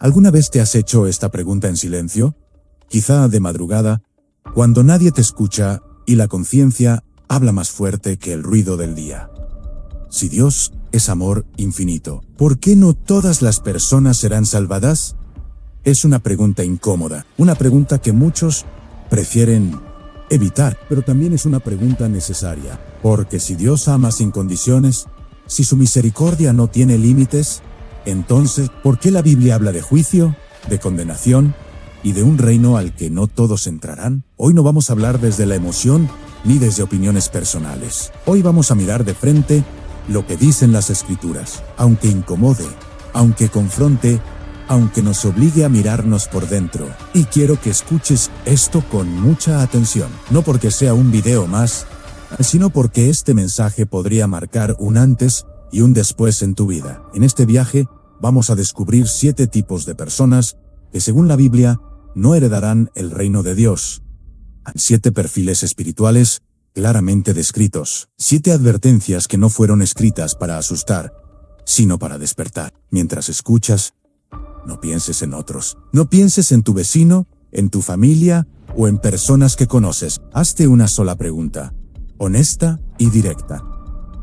¿Alguna vez te has hecho esta pregunta en silencio? Quizá de madrugada, cuando nadie te escucha y la conciencia habla más fuerte que el ruido del día. Si Dios es amor infinito, ¿por qué no todas las personas serán salvadas? Es una pregunta incómoda, una pregunta que muchos prefieren evitar, pero también es una pregunta necesaria, porque si Dios ama sin condiciones, si su misericordia no tiene límites, entonces, ¿por qué la Biblia habla de juicio, de condenación y de un reino al que no todos entrarán? Hoy no vamos a hablar desde la emoción ni desde opiniones personales. Hoy vamos a mirar de frente lo que dicen las Escrituras, aunque incomode, aunque confronte, aunque nos obligue a mirarnos por dentro. Y quiero que escuches esto con mucha atención, no porque sea un video más, sino porque este mensaje podría marcar un antes y un después en tu vida. En este viaje vamos a descubrir 7 tipos de personas que, según la Biblia, no heredarán el reino de Dios. 7 perfiles espirituales claramente descritos. 7 advertencias que no fueron escritas para asustar, sino para despertar. Mientras escuchas, no pienses en otros. No pienses en tu vecino, en tu familia o en personas que conoces. Hazte una sola pregunta, honesta y directa.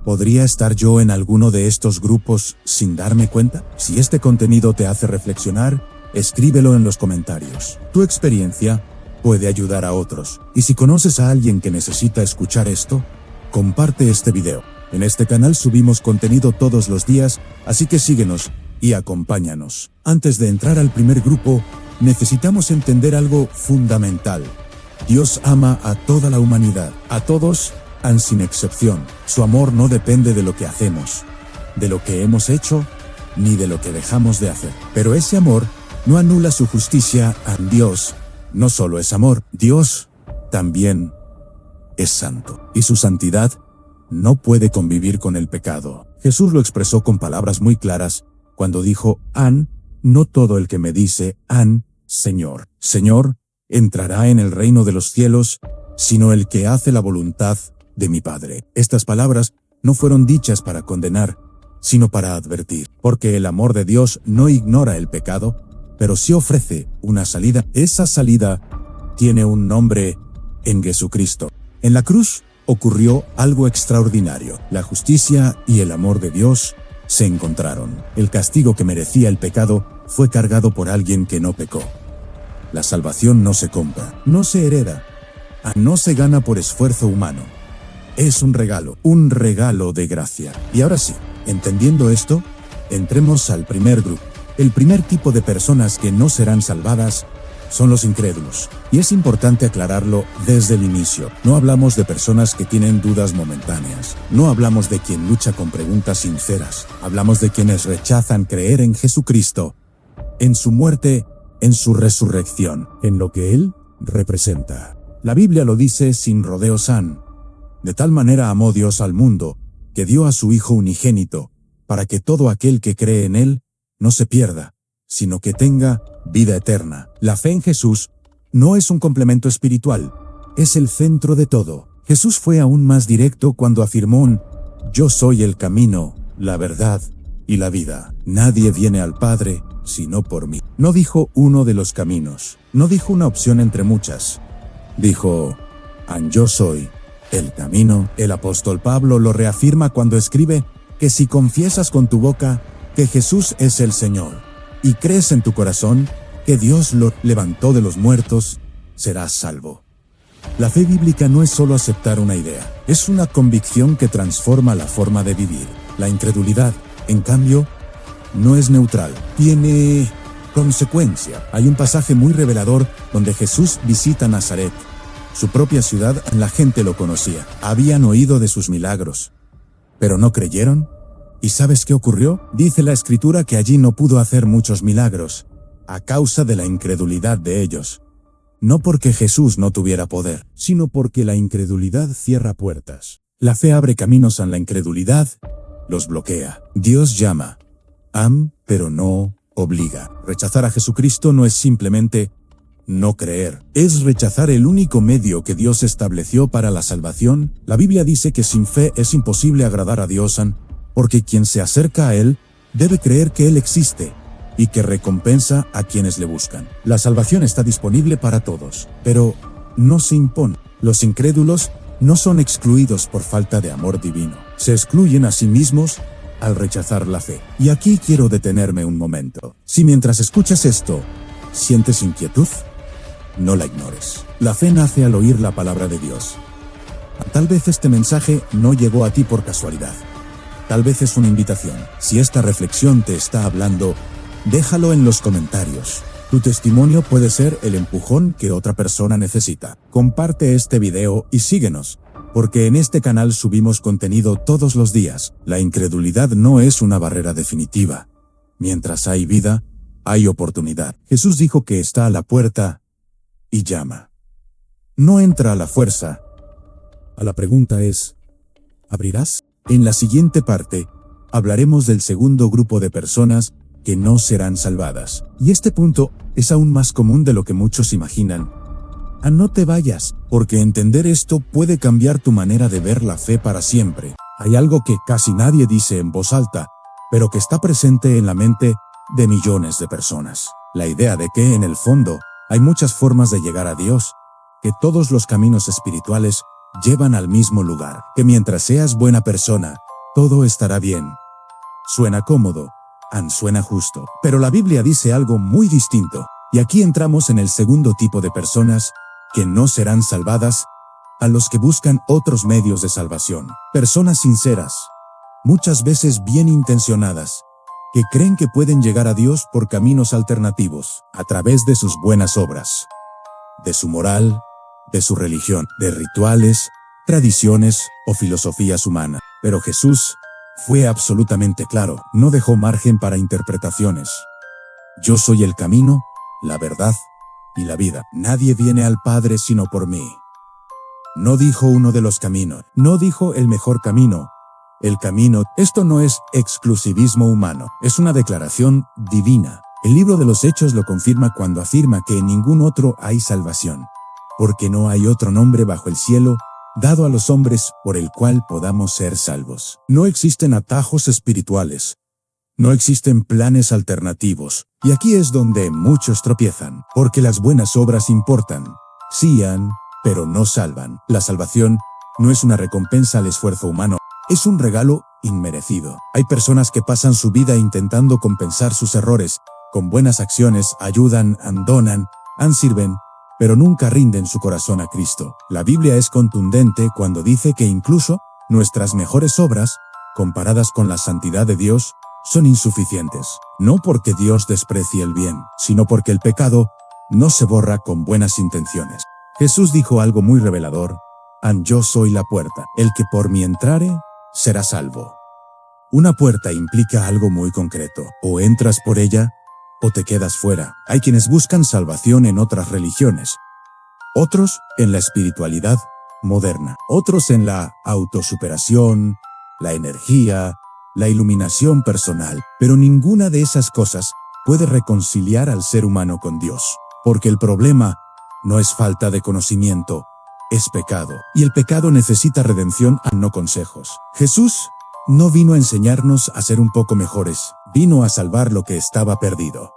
¿Podría estar yo en alguno de estos grupos sin darme cuenta? Si este contenido te hace reflexionar, escríbelo en los comentarios. Tu experiencia puede ayudar a otros. Y si conoces a alguien que necesita escuchar esto, comparte este video. En este canal subimos contenido todos los días, así que síguenos y acompáñanos. Antes de entrar al primer grupo, necesitamos entender algo fundamental. Dios ama a toda la humanidad, a todos, sin excepción. Su amor no depende de lo que hacemos, de lo que hemos hecho, ni de lo que dejamos de hacer. Pero ese amor no anula su justicia. Dios no solo es amor, Dios también es santo. Y su santidad no puede convivir con el pecado. Jesús lo expresó con palabras muy claras cuando dijo, no todo el que me dice, Señor, Señor, entrará en el reino de los cielos, sino el que hace la voluntad de mi Padre. Estas palabras no fueron dichas para condenar, sino para advertir, porque el amor de Dios no ignora el pecado, pero sí ofrece una salida. Esa salida tiene un nombre: en Jesucristo. En la cruz ocurrió algo extraordinario. La justicia y el amor de Dios se encontraron. El castigo que merecía el pecado fue cargado por alguien que no pecó. La salvación no se compra, no se hereda, no se gana por esfuerzo humano. Es un regalo de gracia. Y ahora sí, entendiendo esto, entremos al primer grupo. El primer tipo de personas que no serán salvadas son los incrédulos. Y es importante aclararlo desde el inicio. No hablamos de personas que tienen dudas momentáneas. No hablamos de quien lucha con preguntas sinceras. Hablamos de quienes rechazan creer en Jesucristo, en su muerte, en su resurrección, en lo que Él representa. La Biblia lo dice sin rodeos. De tal manera amó Dios al mundo, que dio a su Hijo unigénito, para que todo aquel que cree en Él no se pierda, sino que tenga vida eterna. La fe en Jesús no es un complemento espiritual, es el centro de todo. Jesús fue aún más directo cuando afirmó: yo soy el camino, la verdad y la vida. Nadie viene al Padre sino por mí. No dijo uno de los caminos, no dijo una opción entre muchas. Dijo: yo soy el camino. El apóstol Pablo lo reafirma cuando escribe que si confiesas con tu boca que Jesús es el Señor y crees en tu corazón que Dios lo levantó de los muertos, serás salvo. La fe bíblica no es solo aceptar una idea, es una convicción que transforma la forma de vivir. La incredulidad, en cambio, no es neutral, tiene consecuencia. Hay un pasaje muy revelador donde Jesús visita Nazaret, su propia ciudad. La gente lo conocía, habían oído de sus milagros, pero no creyeron. ¿Y sabes qué ocurrió? Dice la Escritura que allí no pudo hacer muchos milagros, a causa de la incredulidad de ellos. No porque Jesús no tuviera poder, sino porque la incredulidad cierra puertas. La fe abre caminos, la incredulidad los bloquea. Dios llama, pero no obliga. Rechazar a Jesucristo no es simplemente no creer, es rechazar el único medio que Dios estableció para la salvación. La Biblia dice que sin fe es imposible agradar a Dios, porque quien se acerca a Él debe creer que Él existe y que recompensa a quienes le buscan. La salvación está disponible para todos, pero no se impone. Los incrédulos no son excluidos por falta de amor divino. Se excluyen a sí mismos al rechazar la fe. Y aquí quiero detenerme un momento. Si mientras escuchas esto, sientes inquietud, no la ignores. La fe nace al oír la palabra de Dios. Tal vez este mensaje no llegó a ti por casualidad. Tal vez es una invitación. Si esta reflexión te está hablando, déjalo en los comentarios. Tu testimonio puede ser el empujón que otra persona necesita. Comparte este video y síguenos, porque en este canal subimos contenido todos los días. La incredulidad no es una barrera definitiva. Mientras hay vida, hay oportunidad. Jesús dijo que está a la puerta y llama. No entra a la fuerza. La pregunta es, ¿abrirás? En la siguiente parte, hablaremos del segundo grupo de personas que no serán salvadas. Y este punto es aún más común de lo que muchos imaginan. No te vayas, porque entender esto puede cambiar tu manera de ver la fe para siempre. Hay algo que casi nadie dice en voz alta, pero que está presente en la mente de millones de personas. La idea de que, en el fondo, hay muchas formas de llegar a Dios, que todos los caminos espirituales llevan al mismo lugar, que mientras seas buena persona, todo estará bien. Suena cómodo, suena justo, pero la Biblia dice algo muy distinto, y aquí entramos en el segundo tipo de personas que no serán salvadas, a los que buscan otros medios de salvación. Personas sinceras, muchas veces bien intencionadas, que creen que pueden llegar a Dios por caminos alternativos, a través de sus buenas obras, de su moral, de su religión, de rituales, tradiciones o filosofías humanas. Pero Jesús fue absolutamente claro, no dejó margen para interpretaciones. Yo soy el camino, la verdad y la vida. Nadie viene al Padre sino por mí. No dijo uno de los caminos, no dijo el mejor camino. El camino, esto no es exclusivismo humano, es una declaración divina. El libro de los Hechos lo confirma cuando afirma que en ningún otro hay salvación, porque no hay otro nombre bajo el cielo dado a los hombres por el cual podamos ser salvos. No existen atajos espirituales. No existen planes alternativos. Y aquí es donde muchos tropiezan, porque las buenas obras importan. Sían, pero no salvan. La salvación no es una recompensa al esfuerzo humano, es un regalo inmerecido. Hay personas que pasan su vida intentando compensar sus errores, con buenas acciones, ayudan, donan, sirven, pero nunca rinden su corazón a Cristo. La Biblia es contundente cuando dice que incluso nuestras mejores obras, comparadas con la santidad de Dios, son insuficientes. No porque Dios desprecie el bien, sino porque el pecado no se borra con buenas intenciones. Jesús dijo algo muy revelador: yo soy la puerta. El que por mí entrare, será salvo. Una puerta implica algo muy concreto. O entras por ella, o te quedas fuera. Hay quienes buscan salvación en otras religiones, otros en la espiritualidad moderna, otros en la autosuperación, la energía, la iluminación personal, pero ninguna de esas cosas puede reconciliar al ser humano con Dios, porque el problema no es falta de conocimiento, es pecado, y el pecado necesita redención, no consejos. Jesús no vino a enseñarnos a ser un poco mejores, vino a salvar lo que estaba perdido.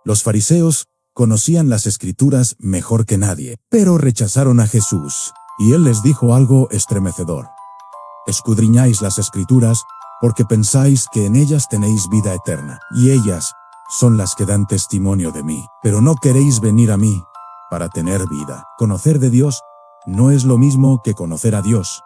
Los fariseos conocían las Escrituras mejor que nadie, pero rechazaron a Jesús, y Él les dijo algo estremecedor: escudriñáis las Escrituras, porque pensáis que en ellas tenéis vida eterna, y ellas son las que dan testimonio de mí, pero no queréis venir a mí para tener vida. Conocer de Dios no es lo mismo que conocer a Dios.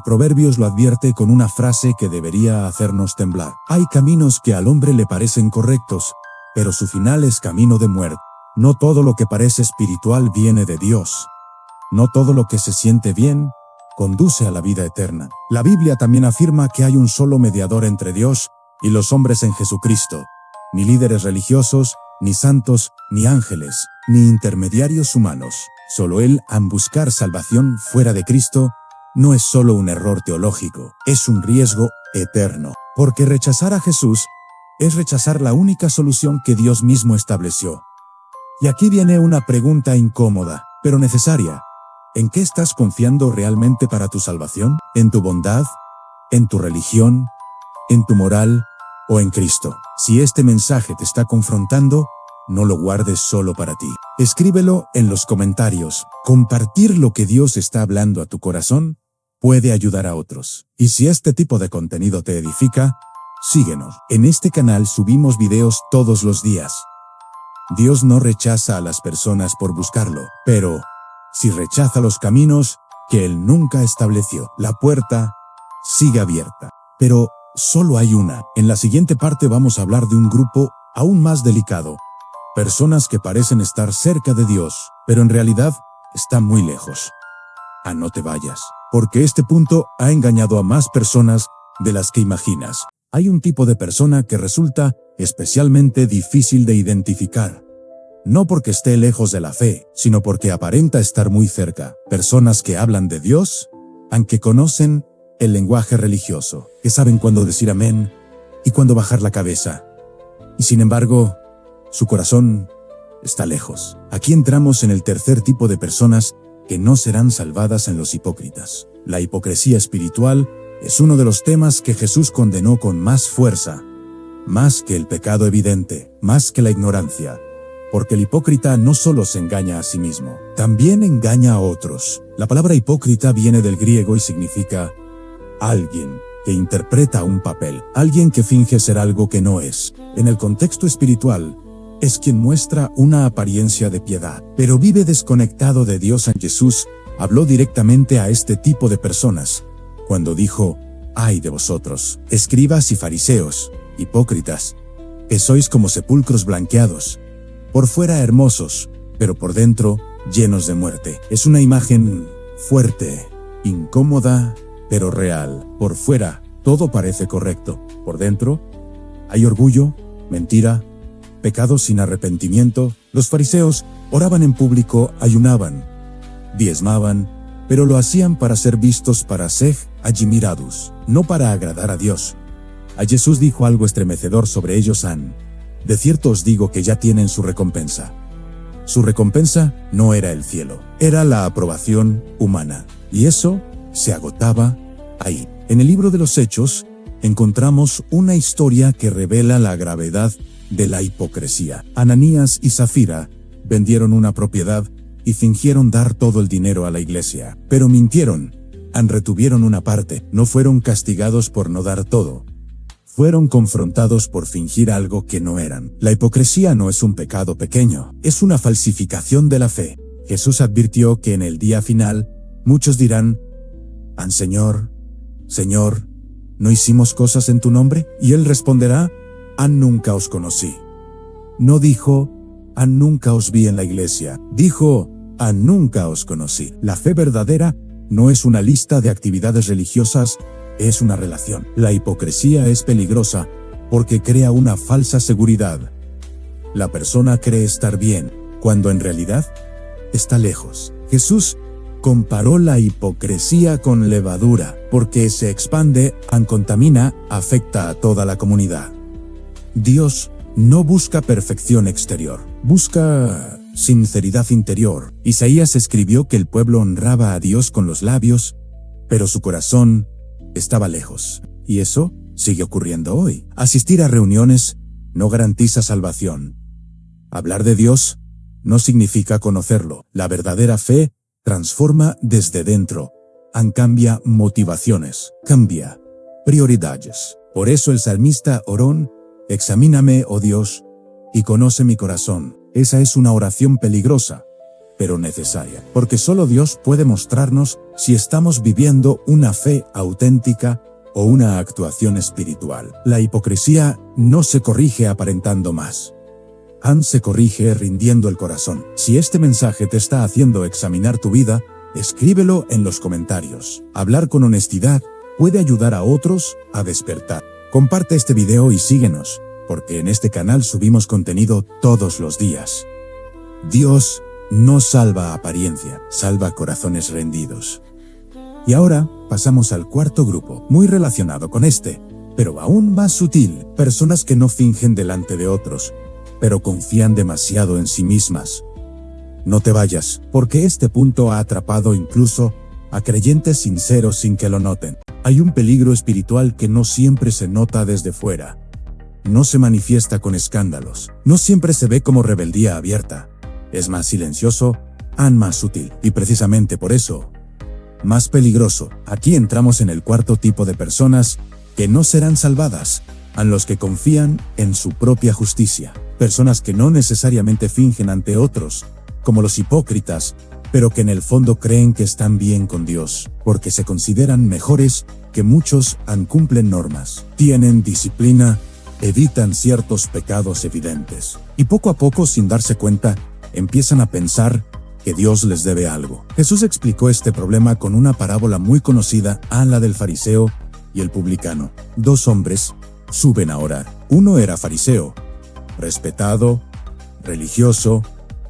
Proverbios lo advierte con una frase que debería hacernos temblar: hay caminos que al hombre le parecen correctos, pero su final es camino de muerte. No todo lo que parece espiritual viene de Dios. No todo lo que se siente bien conduce a la vida eterna. La Biblia también afirma que hay un solo mediador entre Dios y los hombres en Jesucristo. Ni líderes religiosos, ni santos, ni ángeles, ni intermediarios humanos. Solo Él. Buscar salvación fuera de Cristo no es solo un error teológico, es un riesgo eterno. Porque rechazar a Jesús es rechazar la única solución que Dios mismo estableció. Y aquí viene una pregunta incómoda, pero necesaria. ¿En qué estás confiando realmente para tu salvación? ¿En tu bondad? ¿En tu religión? ¿En tu moral? o en Cristo. Si este mensaje te está confrontando, no lo guardes solo para ti. Escríbelo en los comentarios. Compartir lo que Dios está hablando a tu corazón puede ayudar a otros. Y si este tipo de contenido te edifica, síguenos. En este canal subimos videos todos los días. Dios no rechaza a las personas por buscarlo, pero si rechaza los caminos que Él nunca estableció, la puerta sigue abierta. Pero solo hay una. En la siguiente parte vamos a hablar de un grupo aún más delicado. Personas que parecen estar cerca de Dios, pero en realidad están muy lejos. No te vayas, porque este punto ha engañado a más personas de las que imaginas. Hay un tipo de persona que resulta especialmente difícil de identificar. No porque esté lejos de la fe, sino porque aparenta estar muy cerca. Personas que hablan de Dios, aunque conocen el lenguaje religioso, que saben cuándo decir amén y cuándo bajar la cabeza. Y sin embargo, su corazón está lejos. Aquí entramos en el tercer tipo de personas que no serán salvadas en los hipócritas. La hipocresía espiritual es uno de los temas que Jesús condenó con más fuerza, más que el pecado evidente, más que la ignorancia. Porque el hipócrita no solo se engaña a sí mismo, también engaña a otros. La palabra hipócrita viene del griego y significa alguien que interpreta un papel, alguien que finge ser algo que no es. En el contexto espiritual, es quien muestra una apariencia de piedad, pero vive desconectado de Dios. Jesús habló directamente a este tipo de personas cuando dijo: «Ay de vosotros, escribas y fariseos, hipócritas, que sois como sepulcros blanqueados, por fuera hermosos, pero por dentro llenos de muerte». Es una imagen fuerte, incómoda, pero real. Por fuera todo parece correcto, por dentro hay orgullo, mentira, pecado sin arrepentimiento. Los fariseos oraban en público, ayunaban, diezmaban, pero lo hacían para ser vistos, para ser admirados, no para agradar a Dios. A Jesús dijo algo estremecedor sobre ellos: de cierto os digo que ya tienen su recompensa. Su recompensa no era el cielo, era la aprobación humana, y eso se agotaba ahí. En el libro de los Hechos encontramos una historia que revela la gravedad de la hipocresía. Ananías y Zafira vendieron una propiedad y fingieron dar todo el dinero a la iglesia, pero mintieron, retuvieron una parte. No fueron castigados por no dar todo, fueron confrontados por fingir algo que no eran. La hipocresía no es un pecado pequeño, es una falsificación de la fe. Jesús advirtió que en el día final muchos dirán: Señor, Señor, ¿no hicimos cosas en tu nombre? Y Él responderá: nunca os conocí. No dijo: nunca os vi en la iglesia. Dijo: nunca os conocí. La fe verdadera no es una lista de actividades religiosas, es una relación. La hipocresía es peligrosa porque crea una falsa seguridad. La persona cree estar bien, cuando en realidad está lejos. Jesús comparó la hipocresía con levadura, porque se expande, contamina, afecta a toda la comunidad. Dios no busca perfección exterior, busca sinceridad interior. Isaías escribió que el pueblo honraba a Dios con los labios, pero su corazón estaba lejos. Y eso sigue ocurriendo hoy. Asistir a reuniones no garantiza salvación. Hablar de Dios no significa conocerlo. La verdadera fe transforma desde dentro, cambia motivaciones, cambia prioridades. Por eso el salmista oró: examíname, oh Dios, y conoce mi corazón. Esa es una oración peligrosa, pero necesaria, porque solo Dios puede mostrarnos si estamos viviendo una fe auténtica o una actuación espiritual. La hipocresía no se corrige aparentando más. Se corrige rindiendo el corazón. Si este mensaje te está haciendo examinar tu vida, escríbelo en los comentarios. Hablar con honestidad puede ayudar a otros a despertar. Comparte este video y síguenos, porque en este canal subimos contenido todos los días. Dios no salva apariencia, salva corazones rendidos. Y ahora pasamos al cuarto grupo, muy relacionado con este, pero aún más sutil: personas que no fingen delante de otros, pero confían demasiado en sí mismas. No te vayas, porque este punto ha atrapado incluso a creyentes sinceros sin que lo noten. Hay un peligro espiritual que no siempre se nota desde fuera. no se manifiesta con escándalos, no siempre se ve como rebeldía abierta. Es más silencioso, más sutil, y precisamente por eso, más peligroso. Aquí entramos en el cuarto tipo de personas que no serán salvadas, a los que confían en su propia justicia. Personas que no necesariamente fingen ante otros, como los hipócritas, pero que en el fondo creen que están bien con Dios, porque se consideran mejores que muchos, cumplen normas, tienen disciplina, evitan ciertos pecados evidentes, y poco a poco, sin darse cuenta, empiezan a pensar que Dios les debe algo. Jesús explicó este problema con una parábola muy conocida, la del fariseo y el publicano. Dos hombres suben a orar. Uno era fariseo, respetado, religioso,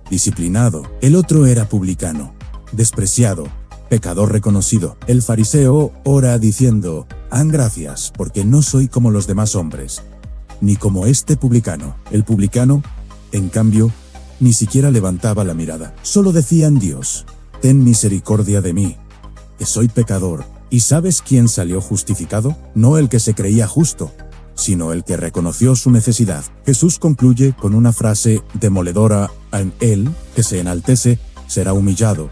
disciplinado. El otro era publicano, despreciado, pecador reconocido. El fariseo ora diciendo: gracias, porque no soy como los demás hombres, ni como este publicano. El publicano, en cambio, ni siquiera levantaba la mirada. Solo decían: Dios, ten misericordia de mí, que soy pecador. ¿Y sabes quién salió justificado? No el que se creía justo, sino el que reconoció su necesidad. Jesús concluye con una frase demoledora: el que se enaltece será humillado,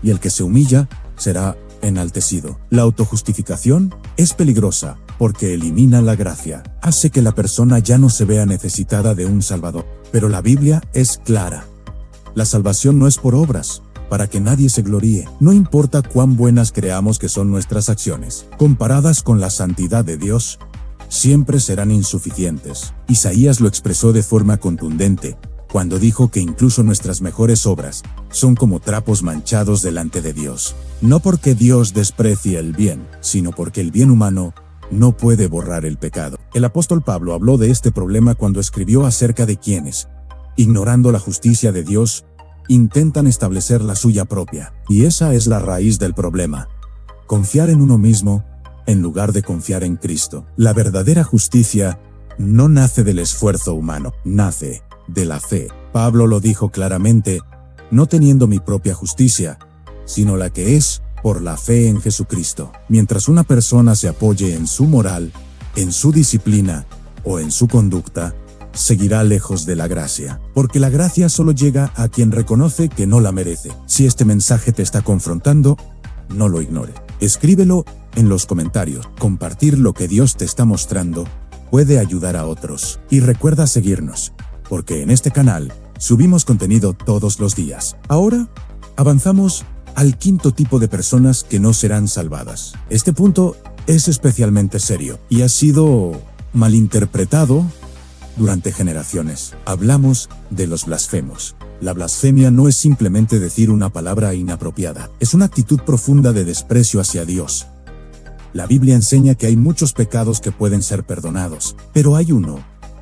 y el que se humilla será enaltecido. La autojustificación es peligrosa porque elimina la gracia, hace que la persona ya no se vea necesitada de un Salvador. Pero la Biblia es clara. La salvación no es por obras, para que nadie se gloríe. No importa cuán buenas creamos que son nuestras acciones, comparadas con la santidad de Dios, siempre serán insuficientes. Isaías lo expresó de forma contundente, cuando dijo que incluso nuestras mejores obras son como trapos manchados delante de Dios. No porque Dios desprecie el bien, sino porque el bien humano no puede borrar el pecado. El apóstol Pablo habló de este problema cuando escribió acerca de quienes, ignorando la justicia de Dios, intentan establecer la suya propia. Y esa es la raíz del problema: confiar en uno mismo en lugar de confiar en Cristo. La verdadera justicia no nace del esfuerzo humano, nace de la fe. Pablo lo dijo claramente: no teniendo mi propia justicia, sino la que es por la fe en Jesucristo. Mientras una persona se apoye en su moral, en su disciplina o en su conducta, seguirá lejos de la gracia, porque la gracia solo llega a quien reconoce que no la merece. Si este mensaje te está confrontando, no lo ignore. Escríbelo en los comentarios. Compartir lo que Dios te está mostrando puede ayudar a otros. Y recuerda seguirnos, porque en este canal subimos contenido todos los días. Ahora, avanzamos al quinto tipo de personas que no serán salvadas. Este punto es especialmente serio y ha sido malinterpretado durante generaciones. Hablamos de los blasfemos. La blasfemia no es simplemente decir una palabra inapropiada, es una actitud profunda de desprecio hacia Dios. La Biblia enseña que hay muchos pecados que pueden ser perdonados, pero hay uno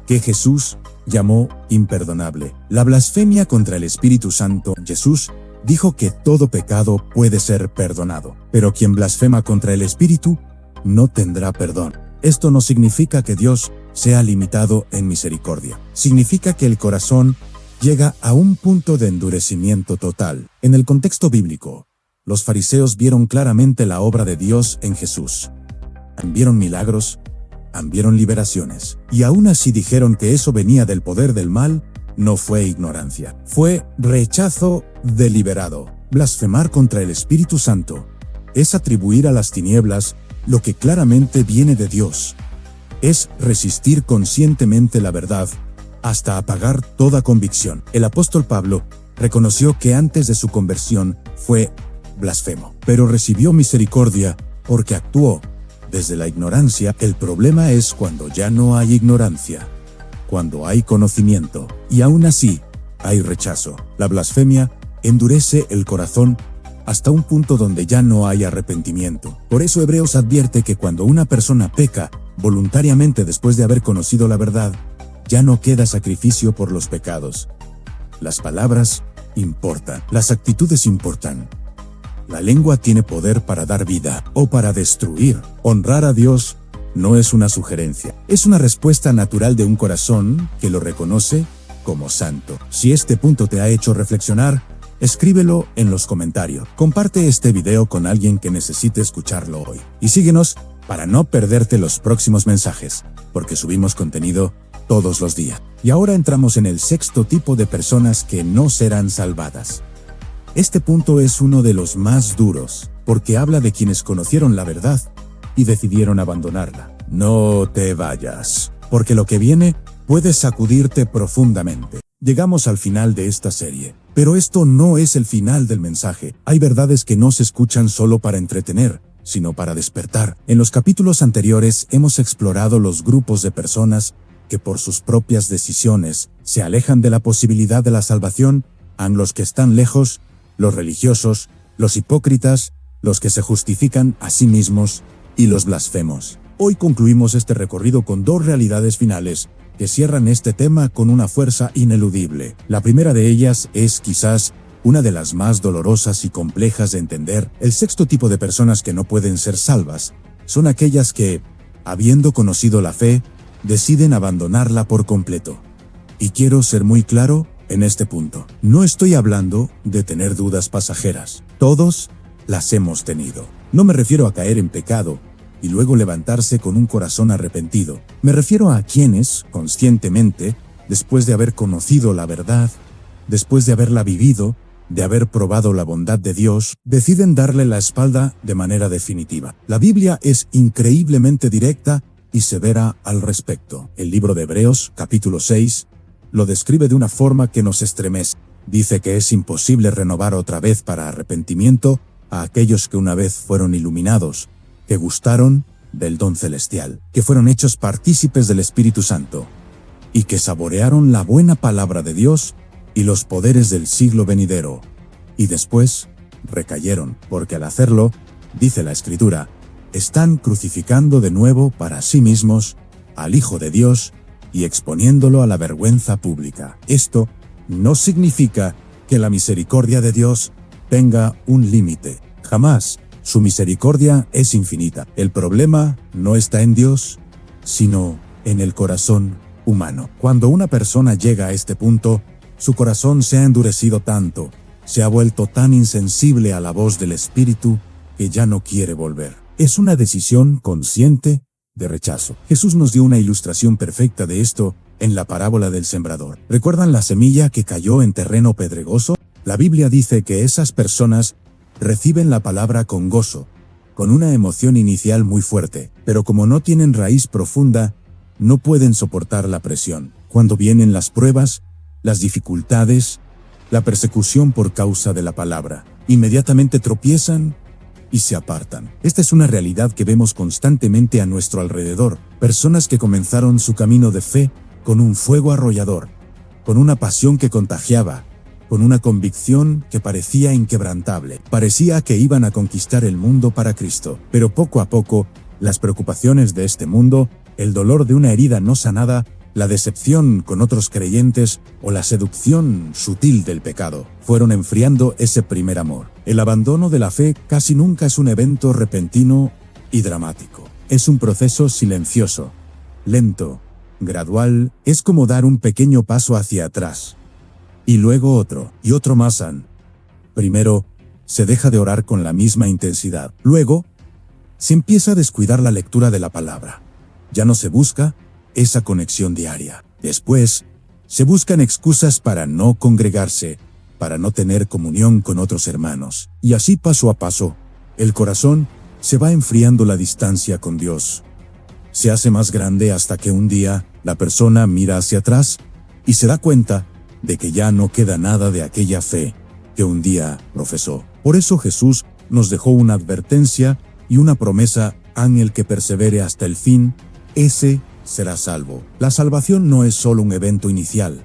que Jesús llamó imperdonable: la blasfemia contra el Espíritu Santo. Jesús dijo que todo pecado puede ser perdonado, pero quien blasfema contra el Espíritu no tendrá perdón. Esto no significa que Dios sea limitado en misericordia. Significa que el corazón llega a un punto de endurecimiento total. En el contexto bíblico, los fariseos vieron claramente la obra de Dios en Jesús. Vieron milagros, vieron liberaciones, y aún así dijeron que eso venía del poder del mal. No fue ignorancia, fue rechazo deliberado. Blasfemar contra el Espíritu Santo es atribuir a las tinieblas lo que claramente viene de Dios. Es resistir conscientemente la verdad hasta apagar toda convicción. El apóstol Pablo reconoció que antes de su conversión fue blasfemo, pero recibió misericordia porque actuó desde la ignorancia. El problema es cuando ya no hay ignorancia, cuando hay conocimiento, y aún así hay rechazo. La blasfemia endurece el corazón hasta un punto donde ya no hay arrepentimiento. Por eso Hebreos advierte que cuando una persona peca voluntariamente después de haber conocido la verdad, ya no queda sacrificio por los pecados. Las palabras importan, las actitudes importan. La lengua tiene poder para dar vida o para destruir. Honrar a Dios no es una sugerencia, es una respuesta natural de un corazón que lo reconoce como santo. Si este punto te ha hecho reflexionar, escríbelo en los comentarios. Comparte este video con alguien que necesite escucharlo hoy. Y síguenos para no perderte los próximos mensajes, porque subimos contenido todos los días. Y ahora entramos en el sexto tipo de personas que no serán salvadas. Este punto es uno de los más duros, porque habla de quienes conocieron la verdad y decidieron abandonarla. No te vayas, porque lo que viene puede sacudirte profundamente. Llegamos al final de esta serie, pero esto no es el final del mensaje. Hay verdades que no se escuchan solo para entretener, sino para despertar. En los capítulos anteriores hemos explorado los grupos de personas que por sus propias decisiones se alejan de la posibilidad de la salvación, los que están lejos, los religiosos, los hipócritas, los que se justifican a sí mismos y los blasfemos. Hoy concluimos este recorrido con dos realidades finales que cierran este tema con una fuerza ineludible. La primera de ellas es quizás una de las más dolorosas y complejas de entender. El sexto tipo de personas que no pueden ser salvas son aquellas que, habiendo conocido la fe, deciden abandonarla por completo. Y quiero ser muy claro en este punto. No estoy hablando de tener dudas pasajeras. Todos las hemos tenido. No me refiero a caer en pecado y luego levantarse con un corazón arrepentido. Me refiero a quienes, conscientemente, después de haber conocido la verdad, después de haberla vivido, de haber probado la bondad de Dios, deciden darle la espalda de manera definitiva. La Biblia es increíblemente directa y severa al respecto. El libro de Hebreos, capítulo 6, lo describe de una forma que nos estremece. Dice que es imposible renovar otra vez para arrepentimiento a aquellos que una vez fueron iluminados, que gustaron del don celestial, que fueron hechos partícipes del Espíritu Santo, y que saborearon la buena palabra de Dios y los poderes del siglo venidero, y después recayeron, porque al hacerlo, dice la Escritura, están crucificando de nuevo para sí mismos al Hijo de Dios y exponiéndolo a la vergüenza pública. Esto no significa que la misericordia de Dios tenga un límite. Jamás. Su misericordia es infinita. El problema no está en Dios, sino en el corazón humano. Cuando una persona llega a este punto, su corazón se ha endurecido tanto, se ha vuelto tan insensible a la voz del Espíritu, que ya no quiere volver. Es una decisión consciente de rechazo. Jesús nos dio una ilustración perfecta de esto en la parábola del sembrador. ¿Recuerdan la semilla que cayó en terreno pedregoso? La Biblia dice que esas personas reciben la palabra con gozo, con una emoción inicial muy fuerte, pero como no tienen raíz profunda, no pueden soportar la presión. Cuando vienen las pruebas, las dificultades, la persecución por causa de la palabra, inmediatamente tropiezan y se apartan. Esta es una realidad que vemos constantemente a nuestro alrededor. Personas que comenzaron su camino de fe con un fuego arrollador, con una pasión que contagiaba, con una convicción que parecía inquebrantable. Parecía que iban a conquistar el mundo para Cristo. Pero poco a poco, las preocupaciones de este mundo, el dolor de una herida no sanada, la decepción con otros creyentes o la seducción sutil del pecado fueron enfriando ese primer amor. El abandono de la fe casi nunca es un evento repentino y dramático. Es un proceso silencioso, lento, gradual. Es como dar un pequeño paso hacia atrás y luego otro y otro más. Primero, se deja de orar con la misma intensidad. Luego, se empieza a descuidar la lectura de la palabra. Ya no se busca esa conexión diaria. Después, se buscan excusas para no congregarse, para no tener comunión con otros hermanos. Y así paso a paso, el corazón se va enfriando, la distancia con Dios se hace más grande hasta que un día la persona mira hacia atrás y se da cuenta de que ya no queda nada de aquella fe que un día profesó. Por eso Jesús nos dejó una advertencia y una promesa: en el que persevere hasta el fin, ese será salvo. La salvación no es solo un evento inicial,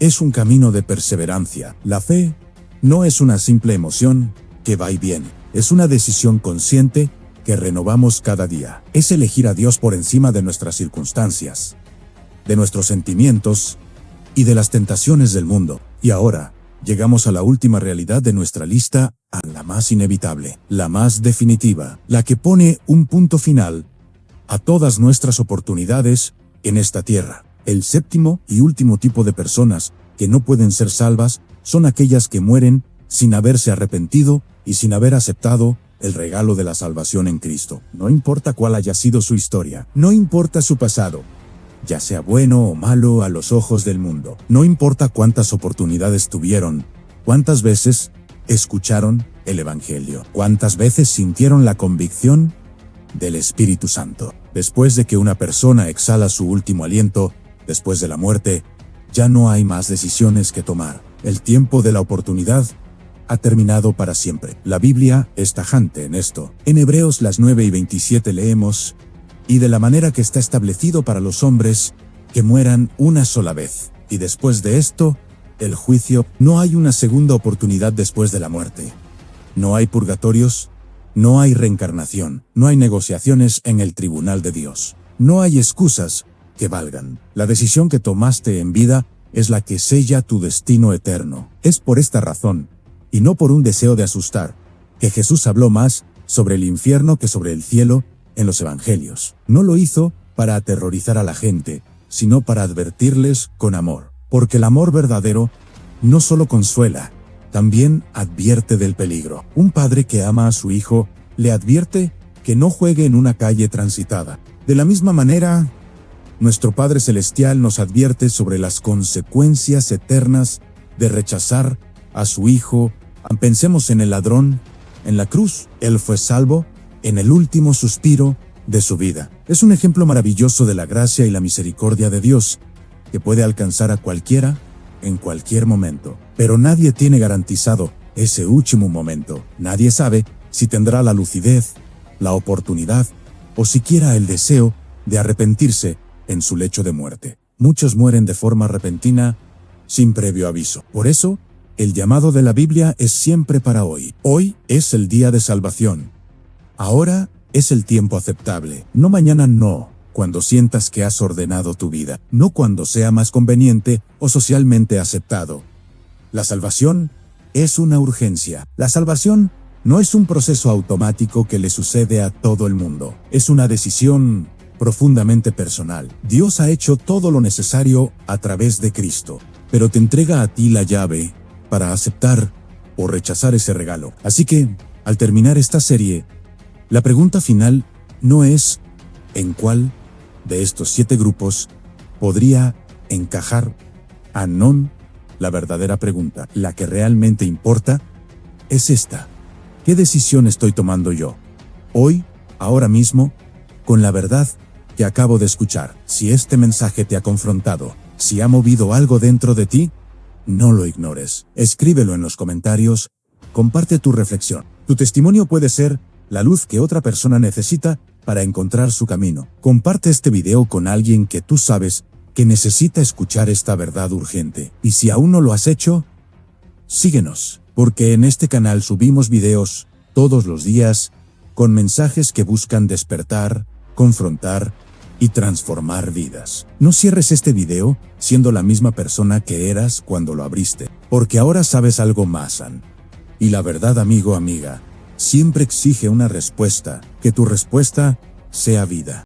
es un camino de perseverancia. La fe no es una simple emoción que va y viene, es una decisión consciente que renovamos cada día. Es elegir a Dios por encima de nuestras circunstancias, de nuestros sentimientos y de las tentaciones del mundo. Y ahora, llegamos a la última realidad de nuestra lista, a la más inevitable, la más definitiva, la que pone un punto final a todas nuestras oportunidades en esta tierra. El séptimo y último tipo de personas que no pueden ser salvas son aquellas que mueren sin haberse arrepentido y sin haber aceptado el regalo de la salvación en Cristo. No importa cuál haya sido su historia, no importa su pasado, ya sea bueno o malo a los ojos del mundo. No importa cuántas oportunidades tuvieron, cuántas veces escucharon el Evangelio, cuántas veces sintieron la convicción del Espíritu Santo. Después de que una persona exhala su último aliento, después de la muerte, ya no hay más decisiones que tomar. El tiempo de la oportunidad ha terminado para siempre. La Biblia es tajante en esto. En Hebreos las 9:27 leemos: y de la manera que está establecido para los hombres, que mueran una sola vez, y después de esto, el juicio. No hay una segunda oportunidad después de la muerte. No hay purgatorios, no hay reencarnación, no hay negociaciones en el tribunal de Dios. No hay excusas que valgan. La decisión que tomaste en vida es la que sella tu destino eterno. Es por esta razón, y no por un deseo de asustar, que Jesús habló más sobre el infierno que sobre el cielo en los evangelios. No lo hizo para aterrorizar a la gente, sino para advertirles con amor. Porque el amor verdadero no solo consuela, también advierte del peligro. Un padre que ama a su hijo le advierte que no juegue en una calle transitada. De la misma manera, nuestro Padre Celestial nos advierte sobre las consecuencias eternas de rechazar a su Hijo. Pensemos en el ladrón en la cruz. Él fue salvo en el último suspiro de su vida. Es un ejemplo maravilloso de la gracia y la misericordia de Dios, que puede alcanzar a cualquiera en cualquier momento. Pero nadie tiene garantizado ese último momento. Nadie sabe si tendrá la lucidez, la oportunidad o siquiera el deseo de arrepentirse en su lecho de muerte. Muchos mueren de forma repentina, sin previo aviso. Por eso, el llamado de la Biblia es siempre para hoy. Hoy es el día de salvación. Ahora es el tiempo aceptable. No mañana, no, cuando sientas que has ordenado tu vida. No cuando sea más conveniente o socialmente aceptado. La salvación es una urgencia. La salvación no es un proceso automático que le sucede a todo el mundo. Es una decisión profundamente personal. Dios ha hecho todo lo necesario a través de Cristo, pero te entrega a ti la llave para aceptar o rechazar ese regalo. Así que, al terminar esta serie, la pregunta final no es ¿en cuál de estos 7 grupos podría encajar Anón? La verdadera pregunta, la que realmente importa, es esta: ¿qué decisión estoy tomando yo? Hoy, ahora mismo, con la verdad que acabo de escuchar. Si este mensaje te ha confrontado, si ha movido algo dentro de ti, no lo ignores. Escríbelo en los comentarios, comparte tu reflexión. Tu testimonio puede ser la luz que otra persona necesita para encontrar su camino. Comparte este video con alguien que tú sabes que necesita escuchar esta verdad urgente. Y si aún no lo has hecho, síguenos, porque en este canal subimos videos todos los días con mensajes que buscan despertar, confrontar y transformar vidas. No cierres este video siendo la misma persona que eras cuando lo abriste, porque ahora sabes algo más. Y la verdad, amigo, amiga, siempre exige una respuesta, que tu respuesta sea vida.